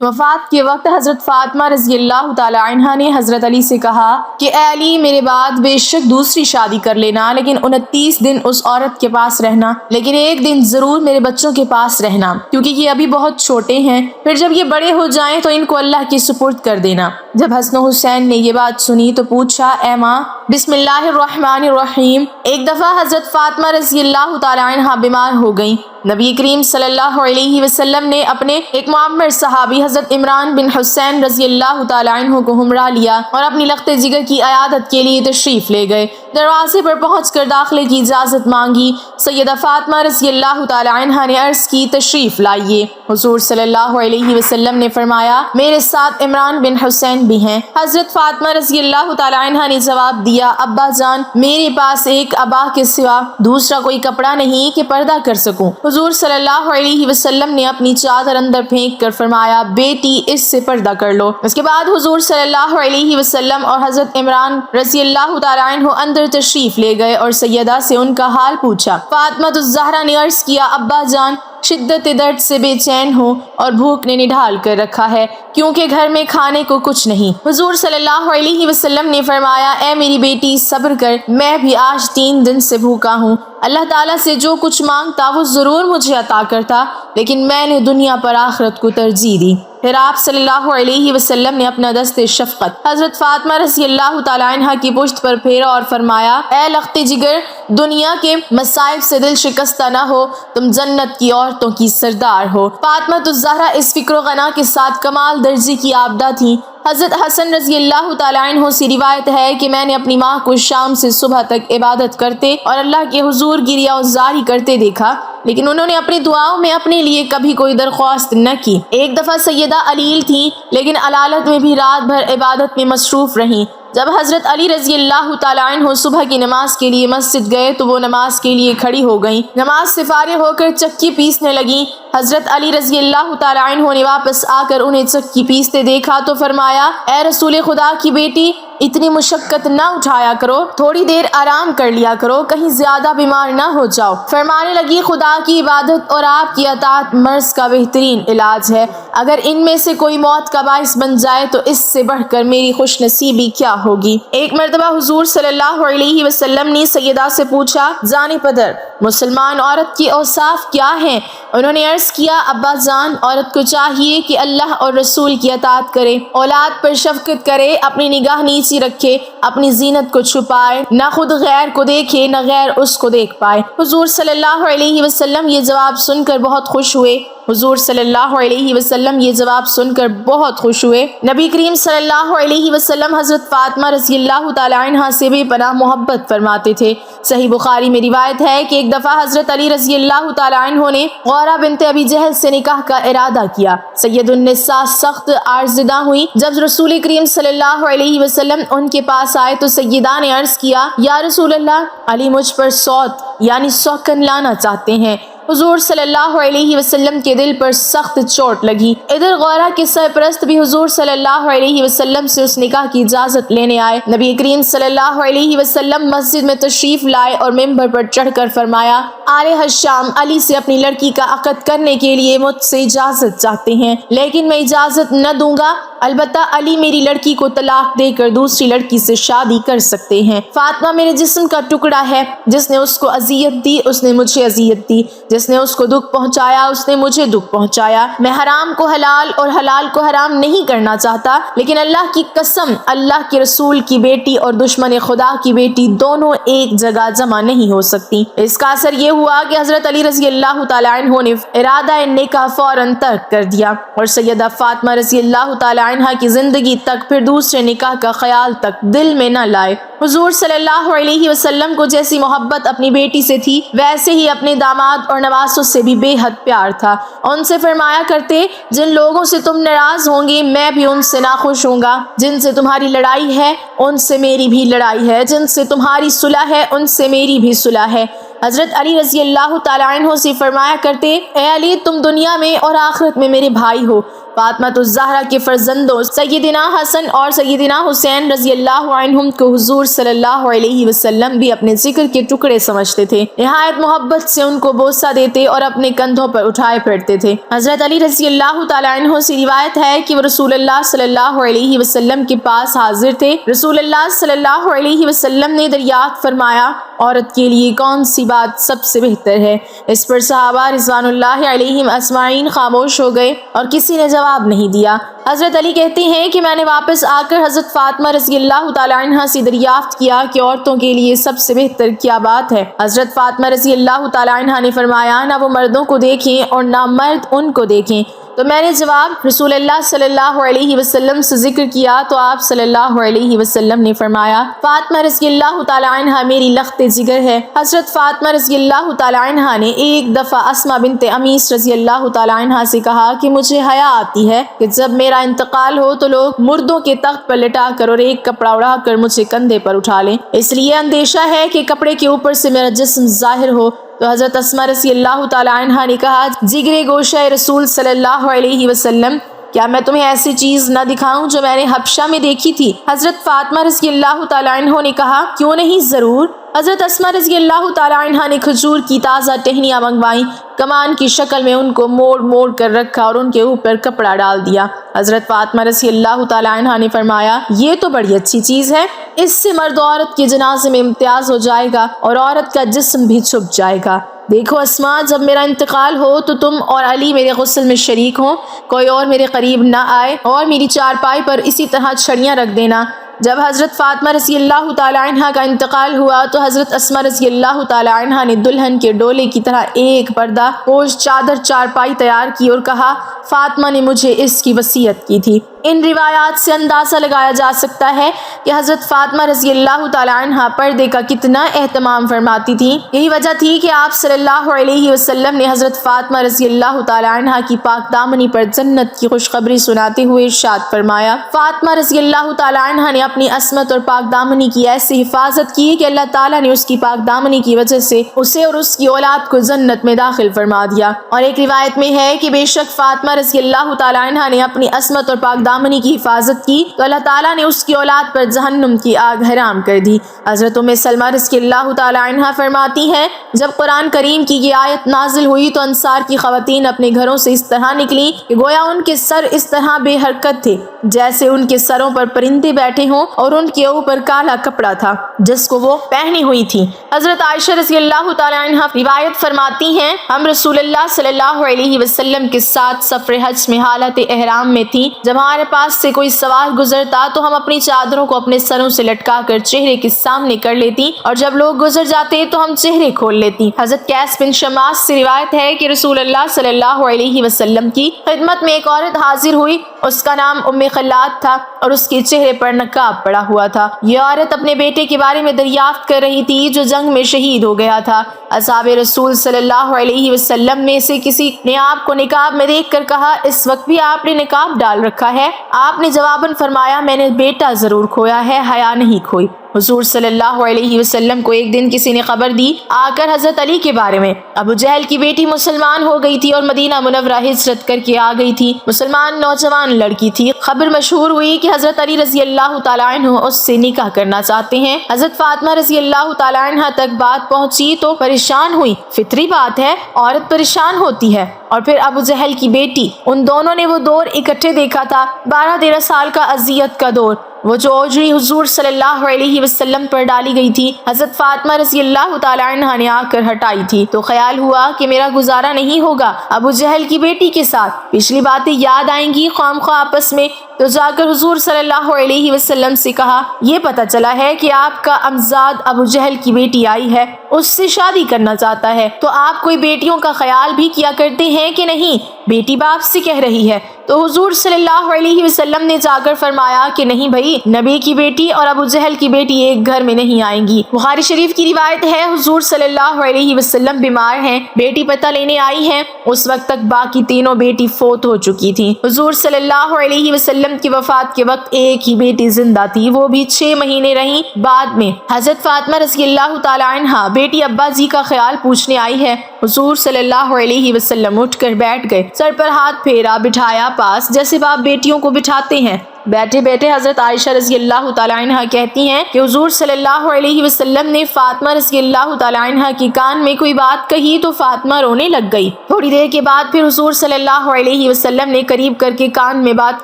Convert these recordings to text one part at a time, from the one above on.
وفات کے وقت حضرت فاطمہ رضی اللہ تعالی عنہا نے حضرت علی سے کہا کہ اے علی، میرے بعد بے شک دوسری شادی کر لینا، لیکن 29 دن اس عورت کے پاس رہنا، لیکن ایک دن ضرور میرے بچوں کے پاس رہنا، کیونکہ یہ ابھی بہت چھوٹے ہیں، پھر جب یہ بڑے ہو جائیں تو ان کو اللہ کے سپرد کر دینا۔ جب حسن و حسین نے یہ بات سنی تو پوچھا، اے ماں، بسم اللہ الرحمن الرحیم۔ ایک دفعہ حضرت فاطمہ رضی اللہ تعالی عنہا بیمار ہو گئیں۔ نبی کریم صلی اللہ علیہ وسلم نے اپنے ایک معمر صحابی حضرت عمران بن حسین رضی اللہ تعالی عنہ کو ہمراہ لیا اور اپنی لخت جگر کی عیادت کے لیے تشریف لے گئے۔ دروازے پر پہنچ کر داخلے کی اجازت مانگی۔ سیدہ فاطمہ رضی اللہ تعالی عنہا نے عرض کی، تشریف لائیے۔ حضور صلی اللہ علیہ وسلم نے فرمایا، میرے ساتھ عمران بن حسین بھی ہیں۔ حضرت فاطمہ رضی اللہ تعالی عنہا نے جواب دیا، ابا جان، میرے پاس ایک عبا کے سوا دوسرا کوئی کپڑا نہیں کہ پردہ کر سکوں۔ حضور صلی اللہ علیہ وسلم نے اپنی چادر اندر پھینک کر فرمایا، بیٹی، اس سے پردہ کر لو۔ اس کے بعد حضور صلی اللہ علیہ وسلم اور حضرت عمران رضی اللہ تعالی عنہ اندر تشریف لے گئے اور سیدہ سے ان کا حال پوچھا۔ فاطمہ الزہرا نے عرض کیا، ابا جان شدت درد سے بے چین ہوں اور بھوک نے نڈھال کر رکھا ہے، کیونکہ گھر میں کھانے کو کچھ نہیں۔ حضور صلی اللہ علیہ وسلم نے فرمایا، اے میری بیٹی، صبر کر، میں بھی آج 3 دن سے بھوکا ہوں۔ اللہ تعالیٰ سے جو کچھ مانگتا وہ ضرور مجھے عطا کرتا، لیکن میں نے دنیا پر آخرت کو ترجیح دی۔ پھر آپ صلی اللہ علیہ وسلم نے اپنا دست شفقت حضرت فاطمہ رضی اللہ تعالی عنہا کی پشت پر پھیرا اور فرمایا، اے لخت جگر، دنیا کے مصائب سے دل شکستہ نہ ہو، تم جنت کی عورتوں کی سردار ہو۔ فاطمہ الزہرا اس فکر و غنا کے ساتھ کمال درجے کی عابدہ تھیں۔ حضرت حسن رضی اللہ تعالی عنہ سے روایت ہے کہ میں نے اپنی ماں کو شام سے صبح تک عبادت کرتے اور اللہ کے حضور کی ریاضاری کرتے دیکھا، لیکن انہوں نے اپنی دعاؤں میں اپنے لیے کبھی کوئی درخواست نہ کی۔ ایک دفعہ سیدہ علیل تھیں، لیکن علالت میں بھی رات بھر عبادت میں مصروف رہیں۔ جب حضرت علی رضی اللہ تعالی عنہ صبح کی نماز کے لیے مسجد گئے تو وہ نماز کے لیے کھڑی ہو گئیں۔ نماز سے فارغ ہو کر چکی پیسنے لگیں۔ حضرت علی رضی اللہ تعالی عنہ نے واپس آ کر انہیں چکی پیستے دیکھا تو فرمایا، اے رسول خدا کی بیٹی، اتنی مشقت نہ اٹھایا کرو، تھوڑی دیر آرام کر لیا کرو، کہیں زیادہ بیمار نہ ہو جاؤ۔ فرمانے لگی، خدا کی عبادت اور آپ کی اطاعت مرض کا بہترین علاج ہے۔ اگر ان میں سے کوئی موت کا باعث بن جائے تو اس سے بڑھ کر میری خوش نصیبی کیا ہوگی۔ ایک مرتبہ حضور صلی اللہ علیہ وسلم نے سیدہ سے پوچھا، جان پدر، مسلمان عورت کی اوصاف کیا ہیں؟ انہوں نے عرض کیا، ابا جان، عورت کو چاہیے کہ اللہ اور رسول کی اطاعت کرے، اولاد پر شفقت کرے، اپنی نگاہ نیچی رکھے، اپنی زینت کو چھپائے، نہ خود غیر کو دیکھے نہ غیر اس کو دیکھ پائے۔ حضور صلی اللہ علیہ وسلم یہ جواب سن کر بہت خوش ہوئے۔ حضور صلی اللہ علیہ وسلم یہ جواب سن کر بہت خوش ہوئے۔ نبی کریم صلی اللہ علیہ وسلم حضرت فاطمہ رضی اللہ تعالی عنہا سے بے پناہ محبت فرماتے تھے۔ صحیح بخاری میں روایت ہے کہ ایک دفعہ حضرت علی رضی اللہ تعالی عنہ نے غورہ بنت ابی جہل سے نکاح کا ارادہ کیا۔ سید النساء سخت عارضدہ ہوئی۔ جب رسول کریم صلی اللہ علیہ وسلم ان کے پاس آئے تو سیدہ نے عرض کیا، یا رسول اللہ، علی مجھ پر سوت یعنی سوکن لانا چاہتے ہیں۔ حضور صلی اللہ علیہ وسلم کے دل پر سخت چوٹ لگی۔ ادھر غورہ کے سرپرست بھی حضور صلی اللہ علیہ وسلم سے اس نکاح کی اجازت لینے آئے۔ نبی کریم صلی اللہ علیہ وسلم مسجد میں تشریف لائے اور ممبر پر چڑھ کر فرمایا، آل حشام علی سے اپنی لڑکی کا عقد کرنے کے لیے مجھ سے اجازت چاہتے ہیں، لیکن میں اجازت نہ دوں گا، البتہ علی میری لڑکی کو طلاق دے کر دوسری لڑکی سے شادی کر سکتے ہیں۔ فاطمہ میرے جسم کا ٹکڑا ہے، جس نے اس کو اذیت دی اس نے مجھے اذیت دی، جس نے اس کو دکھ پہنچایا اس نے مجھے دکھ پہنچایا۔ میں حرام کو حلال اور حلال کو حرام نہیں کرنا چاہتا، لیکن اللہ کی قسم، اللہ کے رسول کی بیٹی اور دشمن خدا کی بیٹی دونوں ایک جگہ جمع نہیں ہو سکتی۔ اس کا اثر یہ ہوا کہ حضرت علی رضی اللہ تعالی عنہ نے ارادہ نکاح فوراً ترک کر دیا اور سیدہ فاطمہ رضی اللہ تعالی عنہا کی زندگی تک پھر دوسرے نکاح کا خیال تک دل میں نہ لائے۔ حضور صلی اللہ علیہ وسلم کو جیسی محبت اپنی بیٹی سے تھی، ویسے ہی اپنے داماد اور نواسوں سے بھی بے حد پیار تھا۔ ان سے فرمایا کرتے، جن لوگوں سے تم ناراض ہوں گے میں بھی ان سے ناخوش ہوں گا، جن سے تمہاری لڑائی ہے ان سے میری بھی لڑائی ہے، جن سے تمہاری صلح ہے ان سے میری بھی صلح ہے۔ حضرت علی رضی اللہ تعالیٰ عنہ سے فرمایا کرتے، اے علی تم دنیا میں اور آخرت میں میرے بھائی ہو۔ فاطمہ الزہرا کے فرزندوں سیدنا حسن اور سیدنا حسین رضی اللہ عنہم کو حضور صلی اللہ علیہ وسلم بھی اپنے ذکر کے ٹکڑے سمجھتے تھے، نہایت محبت سے ان کو بوسہ دیتے اور اپنے کندھوں پر اٹھائے پھرتے تھے۔ حضرت علی رضی اللہ تعالیٰ عنہ سے روایت ہے کہ وہ رسول اللہ صلی اللہ علیہ وسلم کے پاس حاضر تھے۔ رسول اللہ صلی اللہ علیہ وسلم نے دریافت فرمایا، عورت کے لیے کون سی بات سب سے بہتر ہے؟ اس پر صحابہ رضوان اللہ علیہم اجمعین خاموش ہو گئے اور کسی نے جواب نہیں دیا۔ حضرت علی کہتے ہیں کہ میں نے واپس آ کر حضرت فاطمہ رضی اللہ تعالیٰ عنہ سے دریافت کیا کہ عورتوں کے لیے سب سے بہتر کیا بات ہے؟ حضرت فاطمہ رضی اللہ تعالیٰ عنہ نے فرمایا، نہ وہ مردوں کو دیکھیں اور نہ مرد ان کو دیکھیں۔ تو میں نے جواب رسول اللہ صلی اللہ علیہ وسلم سے ذکر کیا تو آپ صلی اللہ علیہ وسلم نے فرمایا، فاطمہ رضی اللہ تعالیٰ عنہ میری لخت جگر ہے۔ حضرت فاطمہ رضی اللہ تعالیٰ عنہ نے ایک دفعہ اسماء بنت امیس رضی اللہ تعالیٰ عنہ سے کہا کہ مجھے حیا آتی ہے کہ جب میرا انتقال ہو تو لوگ مردوں کے تخت پر لٹا کر اور ایک کپڑا اڑا کر مجھے کندھے پر اٹھا لیں، اس لیے اندیشہ ہے کہ کپڑے کے اوپر سے میرا جسم ظاہر ہو۔ تو حضرت اسماء رضی اللہ تعالیٰ عنہ نے کہا، جگر گوشہ رسول صلی اللہ علیہ وسلم، کیا میں تمہیں ایسی چیز نہ دکھاؤں جو میں نے حبشہ میں دیکھی تھی؟ حضرت فاطمہ رضی اللہ تعالیٰ عنہ نے کہا، کیوں نہیں، ضرور۔ حضرت اسماء رضی اللہ تعالیٰ عنہ نے کھجور کی تازہ ٹہنیاں منگوائیں، کمان کی شکل میں ان کو موڑ موڑ کر رکھا اور ان کے اوپر کپڑا ڈال دیا۔ حضرت فاطمہ رضی اللہ تعالیٰ عنہ نے فرمایا، یہ تو بڑی اچھی چیز ہے، اس سے مرد و عورت کے جنازے میں امتیاز ہو جائے گا اور عورت کا جسم بھی چھپ جائے گا۔ دیکھو اسماء، جب میرا انتقال ہو تو تم اور علی میرے غسل میں شریک ہوں، کوئی اور میرے قریب نہ آئے اور میری چارپائی پر اسی طرح چھڑیاں رکھ دینا۔ جب حضرت فاطمہ رضی اللہ تعالیٰ عنہ کا انتقال ہوا تو حضرت اسماء رضی اللہ تعالیٰ عنہ نے دلہن کے ڈولے کی طرح ایک پردہ پوش چادر چارپائی تیار کی اور کہا، فاطمہ نے مجھے اس کی وصیت کی تھی۔ ان روایات سے اندازہ لگایا جا سکتا ہے کہ حضرت فاطمہ رضی اللہ تعالیٰ عنہ پردے کا کتنا اہتمام فرماتی تھیں۔ یہی وجہ تھی کہ آپ صلی اللہ علیہ وسلم نے حضرت فاطمہ رضی اللہ تعالیٰ عنہ کی پاک دامنی پر جنت کی خوشخبری سناتے ہوئے ارشاد فرمایا، فاطمہ رضی اللہ تعالیٰ عنہ نے اپنی عصمت اور پاک دامنی کی ایسی حفاظت کی کہ اللہ تعالیٰ نے اس کی پاک دامنی کی وجہ سے اسے اور اس کی اولاد کو جنت میں داخل فرما دیا۔ اور ایک روایت میں ہے کہ بے شک فاطمہ رضی اللہ تعالیٰ عنہ نے اپنی عصمت اور پاک دامنی کی حفاظت کی تو اللہ تعالیٰ نے اس کی اولاد پر جہنم کی آگ حرام کر دی۔ حضرت ام سلمہ رضی اللہ تعالیٰ عنہ فرماتی ہیں، جب قرآن کریم کی یہ آیت نازل ہوئی تو انصار کی خواتین اپنے گھروں سے اس طرح نکلی کہ گویا ان کے سر اس طرح بے حرکت تھے جیسے ان کے سروں پر پرندے بیٹھے ہوں اور ان کے اوپر کالا کپڑا تھا جس کو وہ پہنی ہوئی تھی۔ حضرت عائشہ رضی اللہ تعالیٰ عنہ روایت فرماتی ہیں، ہم رسول اللہ صلی اللہ علیہ وسلم کے ساتھ سفر حج میں حالت احرام میں تھی، جب ہمارے پاس سے کوئی سوار گزرتا تو ہم اپنی چادروں کو اپنے سروں سے لٹکا کر چہرے کے سامنے کر لیتی اور جب لوگ گزر جاتے تو ہم چہرے کھول لیتی۔ حضرت قیس بن شماس سے روایت ہے کہ رسول اللہ صلی اللہ علیہ وسلم کی خدمت میں ایک عورت حاضر ہوئی، اس کا نام ام خلاد تھا اور اس کے چہرے پر نقاب پڑا ہوا تھا۔ یہ عورت اپنے بیٹے کے بارے میں دریافت کر رہی تھی جو جنگ میں شہید ہو گیا تھا۔ اصحاب رسول صلی اللہ علیہ وسلم میں سے کسی نے آپ کو نقاب میں دیکھ کر کہا، اس وقت بھی آپ نے نقاب ڈال رکھا ہے؟ آپ نے جواباً فرمایا، میں نے بیٹا ضرور کھویا ہے، حیا نہیں کھوئی۔ حضور صلی اللہ علیہ وسلم کو ایک دن کسی نے خبر دی آ کر حضرت علی کے بارے میں، ابو جہل کی بیٹی مسلمان ہو گئی تھی اور مدینہ منورہ ہجرت کر کے آ گئی تھی۔ مسلمان نوجوان لڑکی تھی۔ خبر مشہور ہوئی کہ حضرت علی رضی اللہ تعالیٰ عنہ اس سے نکاح کرنا چاہتے ہیں۔ حضرت فاطمہ رضی اللہ تعالیٰ عنہ تک بات پہنچی تو پریشان ہوئی۔ فطری بات ہے، عورت پریشان ہوتی ہے۔ اور پھر ابو جہل کی بیٹی، ان دونوں نے وہ دور اکٹھے دیکھا تھا، 12-13 سال کا اذیت کا دور، وہ جو اوجری حضور صلی اللہ علیہ وسلم پر ڈالی گئی تھی، حضرت فاطمہ رضی اللہ تعالیٰ عنہ نے آ کر ہٹائی تھی۔ تو خیال ہوا کہ میرا گزارا نہیں ہوگا ابو جہل کی بیٹی کے ساتھ، پچھلی باتیں یاد آئیں گی خواہ مخواہ آپس میں، تو جا کر حضور صلی اللہ علیہ وسلم سے کہا، یہ پتہ چلا ہے کہ آپ کا امزاد ابو جہل کی بیٹی آئی ہے، اس سے شادی کرنا چاہتا ہے، تو آپ کوئی بیٹیوں کا خیال بھی کیا کرتے ہیں کہ نہیں؟ بیٹی باپ سے کہہ رہی ہے۔ تو حضور صلی اللہ علیہ وسلم نے جا کر فرمایا کہ نہیں بھائی، نبی کی بیٹی اور ابو جہل کی بیٹی ایک گھر میں نہیں آئیں گی۔ بخاری شریف کی روایت ہے، حضور صلی اللہ علیہ وسلم بیمار ہیں، بیٹی پتہ لینے آئی ہیں، اس وقت تک باقی تینوں بیٹی فوت ہو چکی تھیں۔ حضور صلی اللہ علیہ وسلم وسلم کی وفات کے وقت ایک ہی بیٹی زندہ تھی، وہ بھی 6 مہینے رہی۔ بعد میں حضرت فاطمہ رضی اللہ تعالی عنہا بیٹی ابا جی کا خیال پوچھنے آئی ہے۔ حضور صلی اللہ علیہ وسلم اٹھ کر بیٹھ گئے، سر پر ہاتھ پھیرا، بٹھایا پاس جیسے باپ بیٹیوں کو بٹھاتے ہیں۔ بیٹھے بیٹھے حضرت عائشہ رضی اللہ تعالی عنہا کہتی ہیں کہ حضور صلی اللہ علیہ وسلم نے فاطمہ رضی اللہ تعالی عنہا کی کان میں کوئی بات کہی تو فاطمہ رونے لگ گئی۔ تھوڑی دیر کے بعد پھر حضور صلی اللہ علیہ وسلم نے قریب کر کے کان میں بات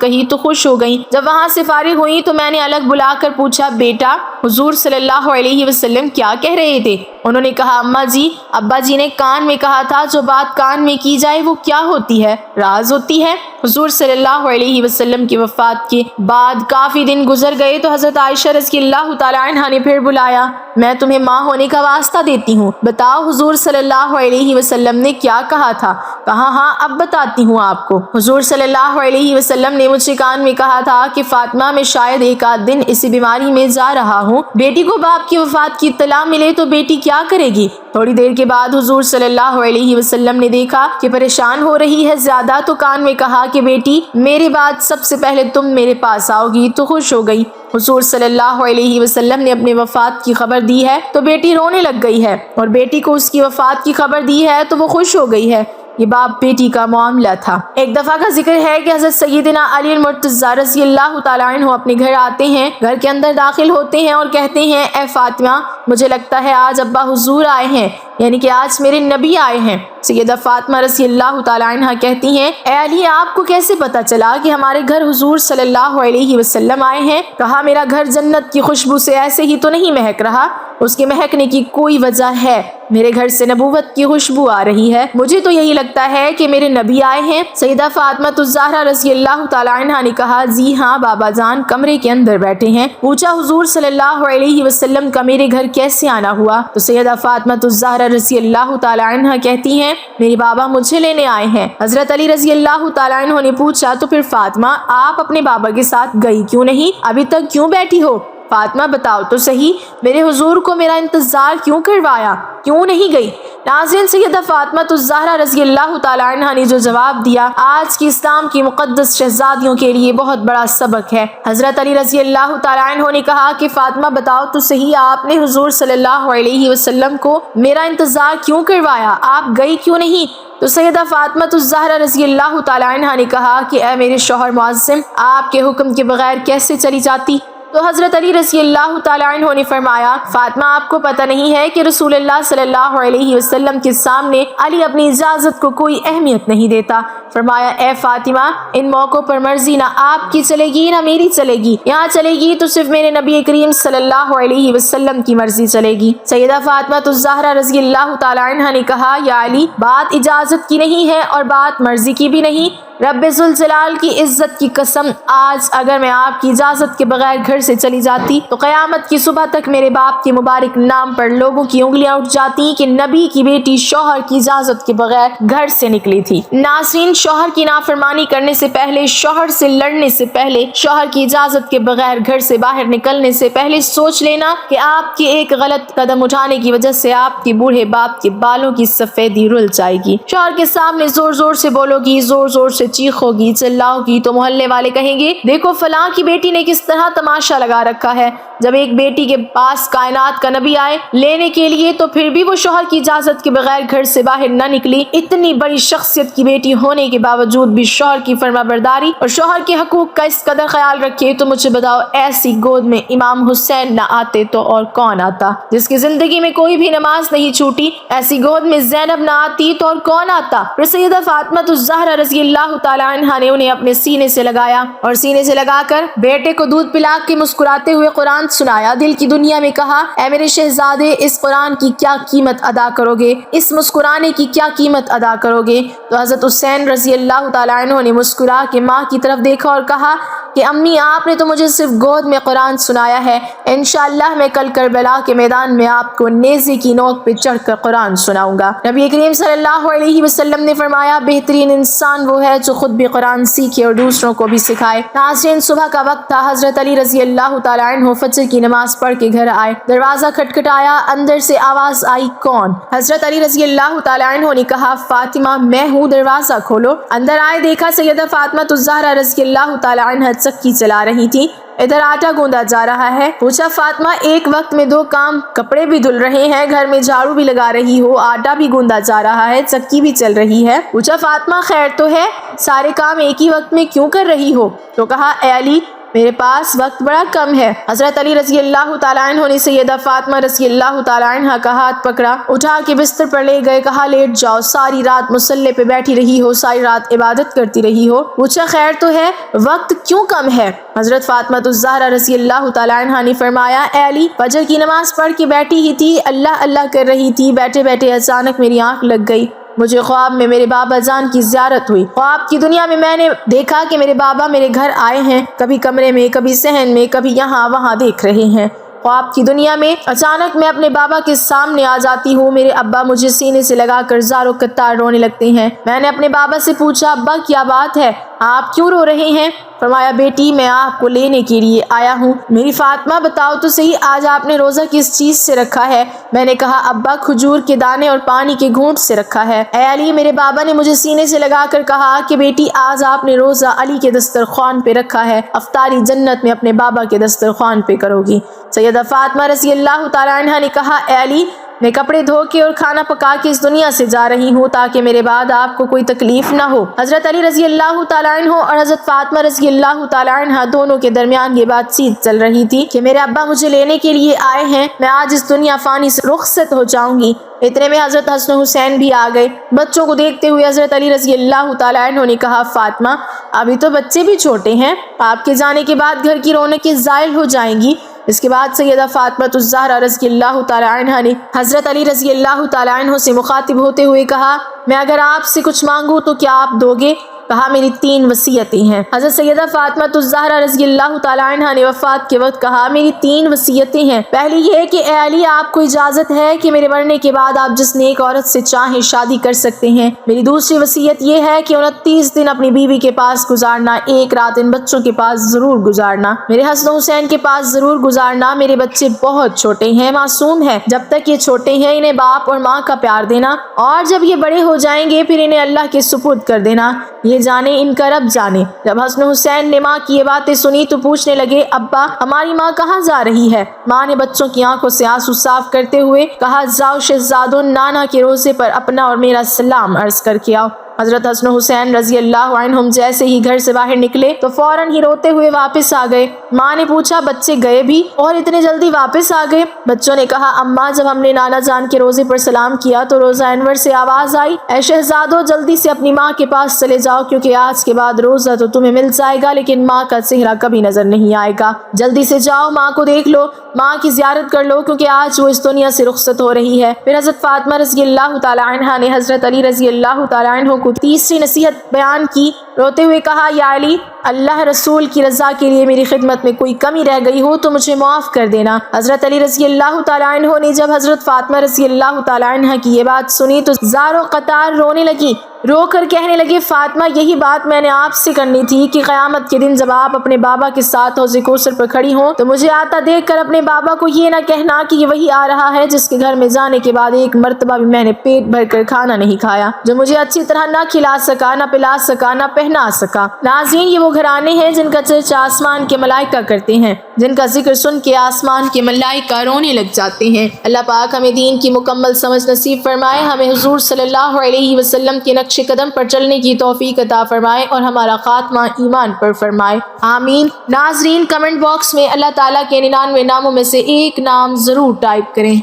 کہی تو خوش ہو گئیں۔ جب وہاں سے فارغ ہوئی تو میں نے الگ بلا کر پوچھا، بیٹا حضور صلی اللہ علیہ وسلم کیا کہہ رہے تھے؟ انہوں نے کہا، اماں جی ابا جی نے کان میں کہا تھا جو بات کان میں کی جائے وہ کیا ہوتی ہے؟ راز ہوتی ہے۔ حضور صلی اللہ علیہ وسلم کی وفات کے بعد کافی دن گزر گئے تو حضرت عائشہ رضی اللہ تعالی عنہا نے پھر بلایا، میں تمہیں ماں ہونے کا واسطہ دیتی ہوں، بتاؤ حضور صلی اللہ علیہ وسلم نے کیا کہا تھا؟ کہا ہاں اب بتاتی ہوں آپ کو۔ حضور صلی اللہ علیہ وسلم نے مجھ سے کان میں کہا تھا کہ فاطمہ میں شاید ایک آدھ دن اسی بیماری میں جا رہا ہوں، بیٹی کو باپ کی وفات کی اطلاع ملے تو بیٹی کیا کرے گی؟ تھوڑی دیر کے بعد حضور صلی اللہ علیہ وسلم نے دیکھا کہ پریشان ہو رہی ہے زیادہ تو کان میں کہا کہ بیٹی میرے بعد سب سے پہلے تم میرے پاس آؤ گی تو خوش ہو گئی۔ حضور صلی اللہ علیہ وسلم نے اپنے وفات کی خبر دی ہے تو بیٹی رونے لگ گئی ہے، اور بیٹی کو اس کی وفات کی خبر دی ہے تو وہ خوش ہو گئی ہے۔ یہ باپ بیٹی کا معاملہ تھا۔ ایک دفعہ کا ذکر ہے کہ حضرت سیدنا علی المرتضیٰ رضی اللہ تعالیٰ عنہ اپنے گھر آتے ہیں، گھر کے اندر داخل ہوتے ہیں اور کہتے ہیں، اے فاطمہ مجھے لگتا ہے آج ابا حضور آئے ہیں، یعنی کہ آج میرے نبی آئے ہیں۔ سیدہ فاطمہ رضی اللہ تعالیٰ عنہ کہتی ہیں، اے علی آپ کو کیسے پتا چلا کہ ہمارے گھر حضور صلی اللہ علیہ وسلم آئے ہیں؟ کہا میرا گھر جنت کی خوشبو سے ایسے ہی تو نہیں مہک رہا، اس کے مہکنے کی کوئی وجہ ہے، میرے گھر سے نبوت کی خوشبو آ رہی ہے، مجھے تو یہی لگتا ہے کہ میرے نبی آئے ہیں۔ سیدہ فاطمہ الزہرا رضی اللہ تعالیٰ عنہ نے کہا، جی ہاں بابا جان کمرے کے اندر بیٹھے ہیں۔ پوچھا حضور صلی اللہ علیہ وسلم کا میرے گھر کیسے آنا ہوا؟ تو سیدہ فاطمہ الزہرا رضی اللہ تعالیٰ عنہ کہتی ہیں، میرے بابا مجھے لینے آئے ہیں۔ حضرت علی رضی اللہ تعالیٰ عنہ نے پوچھا، تو پھر فاطمہ آپ اپنے بابا کے ساتھ گئی کیوں نہیں؟ ابھی تک کیوں بیٹھی ہو؟ فاطمہ بتاؤ تو صحیح، میرے حضور کو میرا انتظار کیوں کروایا، کیوں نہیں گئی؟ ناظرین سیدہ فاطمہ الزہرا رضی اللہ تعالیٰ عنہ نے جو جواب دیا آج کی اسلام کی مقدس شہزادیوں کے لیے بہت بڑا سبق ہے۔ حضرت علی رضی اللہ تعالیٰ عنہ نے کہا کہ فاطمہ بتاؤ تو صحیح، آپ نے حضور صلی اللہ علیہ وسلم کو میرا انتظار کیوں کروایا، آپ گئی کیوں نہیں؟ تو سیدہ فاطمہ الزہرا رضی اللہ تعالیٰ عنہ نے کہا کہ اے میرے شوہر معظم، آپ کے حکم کے بغیر کیسے چلی جاتی؟ تو حضرت علی رضی اللہ تعالیٰ عنہ نے فرمایا، فاطمہ آپ کو پتہ نہیں ہے کہ رسول اللہ صلی اللہ علیہ وسلم کے سامنے علی اپنی اجازت کو کوئی اہمیت نہیں دیتا۔ فرمایا، اے فاطمہ ان موقعوں پر مرضی نہ آپ کی چلے گی نہ میری چلے گی، یہاں چلے گی تو صرف میرے نبی کریم صلی اللہ علیہ وسلم کی مرضی چلے گی۔ سیدہ فاطمہ الزہرا رضی اللہ تعالیٰ عنہ نے کہا، یا علی بات اجازت کی نہیں ہے اور بات مرضی کی بھی نہیں، رب ذوالجلال کی عزت کی قسم، آج اگر میں آپ کی اجازت کے بغیر گھر سے چلی جاتی تو قیامت کی صبح تک میرے باپ کے مبارک نام پر لوگوں کی انگلیاں اٹھ جاتی کہ نبی کی بیٹی شوہر کی اجازت کے بغیر گھر سے نکلی تھی۔ ناظرین شوہر کی نافرمانی کرنے سے پہلے، شوہر سے لڑنے سے پہلے، شوہر کی اجازت کے بغیر گھر سے باہر نکلنے سے پہلے سوچ لینا کہ آپ کے ایک غلط قدم اٹھانے کی وجہ سے آپ کے بوڑھے باپ کے بالوں کی سفیدی رل جائے گی۔ شوہر کے سامنے زور زور سے بولو گی، زور زور سے چیخو گی، چلاؤ گی تو محلے والے کہیں گے دیکھو فلاں کی بیٹی نے کس طرح تماشا لگا رکھا ہے۔ جب ایک بیٹی کے پاس کائنات کا نبی آئے لینے کے لیے تو پھر بھی وہ شوہر کی اجازت کے بغیر گھر سے باہر نہ نکلی، اتنی بڑی شخصیت کی بیٹی ہونے کے باوجود بھی شوہر کی فرما برداری اور شوہر کے حقوق کا اس قدر خیال رکھے، تو مجھے بتاؤ ایسی گود میں امام حسین نہ آتے تو اور کون آتا؟ جس کی زندگی میں کوئی بھی نماز نہیں چھوٹی، ایسی گود میں زینب نہ آتی تو اور کون آتا؟ پھر سیدہ فاطمہ الزہرا رضی اللہ تعالیٰ عنہ نے انہیں اپنے سینے سے لگایا اور سینے سے لگا کر بیٹے کو دودھ پلا کے مسکراتے ہوئے قرآن سنایا، دل کی دنیا میں کہا، اے میرے شہزادے اس قرآن کی کیا قیمت ادا کرو گے، اس مسکرانے کی کیا قیمت ادا کرو گے؟ تو حضرت حسین رضی اللہ تعالیٰ عنہ نے مسکرا کے ماں کی طرف دیکھا اور کہا کہ امی آپ نے تو مجھے صرف گود میں قرآن سنایا ہے، انشاءاللہ میں کل کربلا کے میدان میں آپ کو نیزے کی نوک پہ چڑھ کر قرآن سناؤں گا۔ نبی کریم صلی اللہ علیہ وسلم نے فرمایا، بہترین انسان وہ ہے جو خود بھی قرآن سیکھے اور دوسروں کو بھی سکھائے۔ ناظرین صبح کا وقت تھا، حضرت علی رضی اللہ تعالیٰ عنہ فجر کی نماز پڑھ کے گھر آئے، دروازہ کھٹکھٹایا، اندر سے آواز آئی، کون؟ حضرت علی رضی اللہ تعالیٰ عنہ نے کہا، فاطمہ میں ہوں، دروازہ کھولو۔ اندر آئے، دیکھا سیدہ فاطمہ الزہرا رضی اللہ تعالیٰ عنہ چکی چلا رہی تھی، ادھر آٹا گوندا جا رہا ہے۔ پوچھا فاطمہ ایک وقت میں 2 کام، کپڑے بھی دھل رہے ہیں، گھر میں جھاڑو بھی لگا رہی ہو، آٹا بھی گوندا جا رہا ہے، چکی بھی چل رہی ہے۔ پوچھا فاطمہ خیر تو ہے، سارے کام ایک ہی وقت میں کیوں کر رہی ہو؟ تو کہا اے علی میرے پاس وقت بڑا کم ہے۔ حضرت علی رضی اللہ تعالیٰ عنہ نے سیدہ فاطمہ رضی اللہ تعالیٰ عنہ کا ہاتھ پکڑا، اٹھا کے بستر پر لے گئے، کہا لیٹ جاؤ، ساری رات مصلے پہ بیٹھی رہی ہو، ساری رات عبادت کرتی رہی ہو۔ پوچھا خیر تو ہے، وقت کیوں کم ہے؟ حضرت فاطمہ الزہرا رضی اللہ تعالیٰ عنہ نے فرمایا اے علی فجر کی نماز پڑھ کے بیٹھی ہی تھی، اللہ اللہ کر رہی تھی، بیٹھے بیٹھے اچانک میری آنکھ لگ گئی، مجھے خواب میں میرے بابا جان کی زیارت ہوئی۔ خواب کی دنیا میں میں نے دیکھا کہ میرے بابا میرے گھر آئے ہیں، کبھی کمرے میں، کبھی صحن میں، کبھی یہاں وہاں دیکھ رہے ہیں۔ خواب کی دنیا میں اچانک میں اپنے بابا کے سامنے آ جاتی ہوں، میرے ابا مجھے سینے سے لگا کر زاروں قطار رونے لگتے ہیں۔ میں نے اپنے بابا سے پوچھا ابا کیا بات ہے، آپ کیوں رو رہے ہیں؟ فرمایا بیٹی میں آپ کو لینے کے لیے آیا ہوں۔ میری فاطمہ بتاؤ تو صحیح آج آپ نے روزہ کس چیز سے رکھا ہے؟ میں نے کہا ابا کھجور کے دانے اور پانی کے گھونٹ سے رکھا ہے۔ اے علی میرے بابا نے مجھے سینے سے لگا کر کہا کہ بیٹی آج آپ نے روزہ علی کے دسترخوان پہ رکھا ہے، افطاری جنت میں اپنے بابا کے دسترخوان پہ کرو گی۔ سیدہ فاطمہ رضی اللہ تعالیٰ عنہ نے کہا اے علی میں کپڑے دھو کے اور کھانا پکا کے اس دنیا سے جا رہی ہوں تاکہ میرے بعد آپ کو کوئی تکلیف نہ ہو۔ حضرت علی رضی اللہ تعالیٰ عنہ اور حضرت فاطمہ رضی اللہ تعالیٰ عنہ دونوں کے درمیان یہ بات چیت چل رہی تھی کہ میرے ابا مجھے لینے کے لیے آئے ہیں، میں آج اس دنیا فانی سے رخصت ہو جاؤں گی۔ اتنے میں حضرت حسن و حسین بھی آ گئے۔ بچوں کو دیکھتے ہوئے حضرت علی رضی اللہ تعالیٰ عنہ نے کہا فاطمہ ابھی تو بچے بھی چھوٹے ہیں، آپ کے جانے کے بعد گھر کی رونقیں زائل ہو جائیں گی۔ اس کے بعد سیدہ فاطمہ الزہرا رضی اللہ تعالیٰ عنہ نے حضرت علی رضی اللہ تعالیٰ عنہ سے مخاطب ہوتے ہوئے کہا میں اگر آپ سے کچھ مانگوں تو کیا آپ دو گے؟ کہا میری 3 وصیتیں ہیں۔ حضرت سیدہ فاطمہ الزہرا رضی اللہ تعالیٰ عنہ نے وفات کے وقت کہا میری 3 وصیتیں ہیں۔ پہلی یہ کہ اے علی آپ کو اجازت ہے کہ میرے مرنے کے بعد آپ جس نیک عورت سے چاہیں شادی کر سکتے ہیں۔ میری دوسری وصیت یہ ہے کہ 29 دن اپنی بیوی کے پاس گزارنا، 1 رات ان بچوں کے پاس ضرور گزارنا، میرے حسن و حسین کے پاس ضرور گزارنا۔ میرے بچے بہت چھوٹے ہیں، معصوم ہیں، جب تک یہ چھوٹے ہیں انہیں باپ اور ماں کا پیار دینا، اور جب یہ بڑے ہو جائیں گے پھر انہیں اللہ کے سپرد کر دینا، یہ جانے ان کا رب جانے۔ جب حسن حسین نے ماں کی یہ باتیں سنی تو پوچھنے لگے ابا ہماری ماں کہاں جا رہی ہے؟ ماں نے بچوں کی آنکھوں سے آنسو صاف کرتے ہوئے کہا جاؤ شہزادوں نانا کے روزے پر اپنا اور میرا سلام عرض کر کے آؤ۔ حضرت حسن حسین رضی اللہ عنہم جیسے ہی گھر سے باہر نکلے تو فوراً ہی روتے ہوئے واپس آ گئے۔ ماں نے پوچھا بچے گئے بھی اور اتنے جلدی واپس آ گئے؟ بچوں نے کہا اماں جب ہم نے نانا جان کے روزے پر سلام کیا تو روزہ انور سے آواز آئی اے شہزادو جلدی سے اپنی ماں کے پاس چلے جاؤ کیونکہ آج کے بعد روزہ تو تمہیں مل جائے گا لیکن ماں کا چہرہ کبھی نظر نہیں آئے گا۔ جلدی سے جاؤ ماں کو دیکھ لو، ماں کی زیارت کر لو کیونکہ آج وہ اس دنیا سے رخصت ہو رہی ہے۔ پھر حضرت فاطمہ رضی اللہ تعالیٰ عنہ نے حضرت علی رضی اللہ تعالیٰ عنہ کو تیسری نصیحت بیان کی، روتے ہوئے کہا یا علی اللہ رسول کی رضا کے لیے میری خدمت میں کوئی کمی رہ گئی ہو تو مجھے معاف کر دینا۔ حضرت علی رضی اللہ تعالیٰ عنہ نے جب حضرت فاطمہ رضی اللہ تعالیٰ عنہ کی یہ بات سنی تو زاروں قطار رونے لگی، رو کر کہنے لگے فاطمہ یہی بات میں نے آپ سے کرنی تھی کہ قیامت کے دن جب آپ اپنے بابا کے ساتھ حوض کوثر پر کھڑی ہوں تو مجھے آتا دیکھ کر اپنے بابا کو یہ نہ کہنا کہ یہ وہی آ رہا ہے جس کے گھر میں جانے کے بعد ایک مرتبہ بھی میں نے پیٹ بھر کر کھانا نہیں کھایا، جو مجھے اچھی طرح نہ کھلا سکا، نہ پلا سکا، نہ پہنا سکا۔ ناظرین یہ وہ گھرانے ہیں جن کا چرچہ آسمان کے ملائکہ کرتے ہیں، جن کا ذکر سن کے آسمان کے ملائکہ رونے لگ جاتے ہیں۔ اللہ پاک ہمیں دین کی مکمل سمجھ نصیب فرمائے، ہمیں حضور صلی اللہ علیہ وسلم کے نقش قدم پر چلنے کی توفیق عطا فرمائے اور ہمارا خاتمہ ایمان پر فرمائے، آمین۔ ناظرین کمنٹ باکس میں اللہ تعالیٰ کے 99 ناموں میں سے ایک نام ضرور ٹائپ کریں۔